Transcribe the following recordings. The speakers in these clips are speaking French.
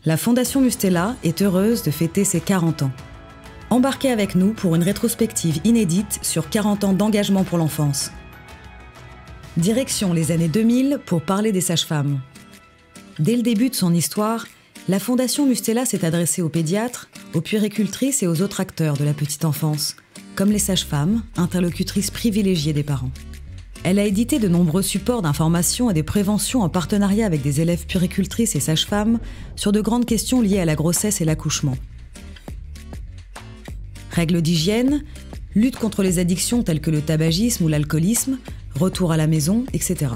La Fondation Mustela est heureuse de fêter ses 40 ans. Embarquez avec nous pour une rétrospective inédite sur 40 ans d'engagement pour l'enfance. Direction les années 2000 pour parler des sages-femmes. Dès le début de son histoire, la Fondation Mustela s'est adressée aux pédiatres, aux puéricultrices et aux autres acteurs de la petite enfance, comme les sages-femmes, interlocutrices privilégiées des parents. Elle a édité de nombreux supports d'information et de prévention en partenariat avec des élèves puéricultrices et sages-femmes sur de grandes questions liées à la grossesse et l'accouchement. Règles d'hygiène, lutte contre les addictions telles que le tabagisme ou l'alcoolisme, retour à la maison, etc.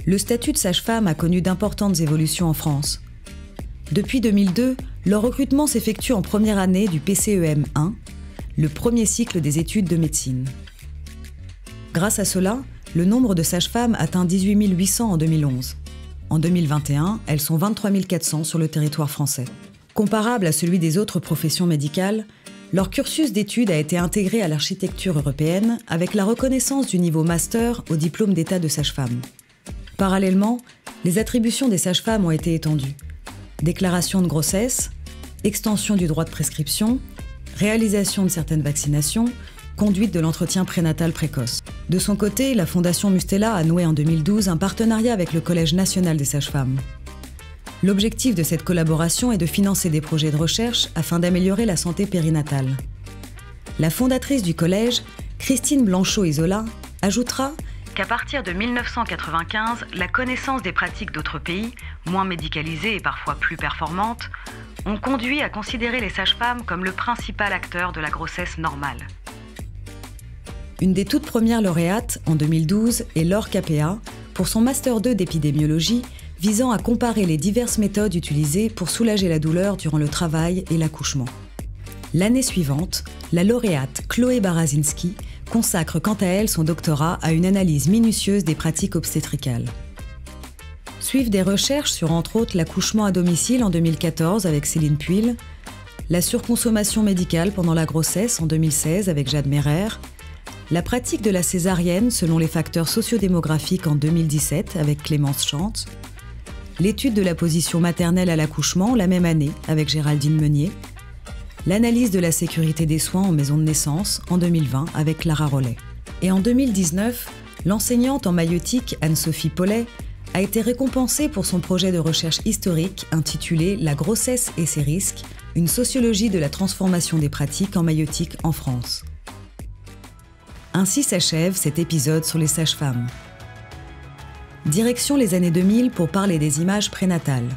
Le statut de sage-femme a connu d'importantes évolutions en France. Depuis 2002, leur recrutement s'effectue en première année du PCEM 1, le premier cycle des études de médecine. Grâce à cela, le nombre de sages-femmes atteint 18 800 en 2011. En 2021, elles sont 23 400 sur le territoire français. Comparable à celui des autres professions médicales, leur cursus d'études a été intégré à l'architecture européenne avec la reconnaissance du niveau master au diplôme d'état de sage-femme. Parallèlement, les attributions des sages-femmes ont été étendues. Déclaration de grossesse, extension du droit de prescription, réalisation de certaines vaccinations, conduite de l'entretien prénatal précoce. De son côté, la Fondation Mustela a noué en 2012 un partenariat avec le Collège national des sages-femmes. L'objectif de cette collaboration est de financer des projets de recherche afin d'améliorer la santé périnatale. La fondatrice du collège, Christine Blanchot-Isola, ajoutera qu'à partir de 1995, la connaissance des pratiques d'autres pays, moins médicalisées et parfois plus performantes, ont conduit à considérer les sages-femmes comme le principal acteur de la grossesse normale. Une des toutes premières lauréates, en 2012, est Laure Capéa, pour son Master 2 d'épidémiologie, visant à comparer les diverses méthodes utilisées pour soulager la douleur durant le travail et l'accouchement. L'année suivante, la lauréate Chloé Barazinski consacre quant à elle son doctorat à une analyse minutieuse des pratiques obstétricales. Suivent des recherches sur entre autres l'accouchement à domicile en 2014 avec Céline Puil, la surconsommation médicale pendant la grossesse en 2016 avec Jade Merer, la pratique de la césarienne selon les facteurs sociodémographiques en 2017 avec Clémence Chante, l'étude de la position maternelle à l'accouchement la même année avec Géraldine Meunier, l'analyse de la sécurité des soins en maison de naissance en 2020 avec Clara Rollet. Et en 2019, l'enseignante en maïeutique Anne-Sophie Paulet a été récompensée pour son projet de recherche historique intitulé « La grossesse et ses risques, une sociologie de la transformation des pratiques en maïeutique en France ». Ainsi s'achève cet épisode sur les sages-femmes. Direction les années 2000 pour parler des images prénatales.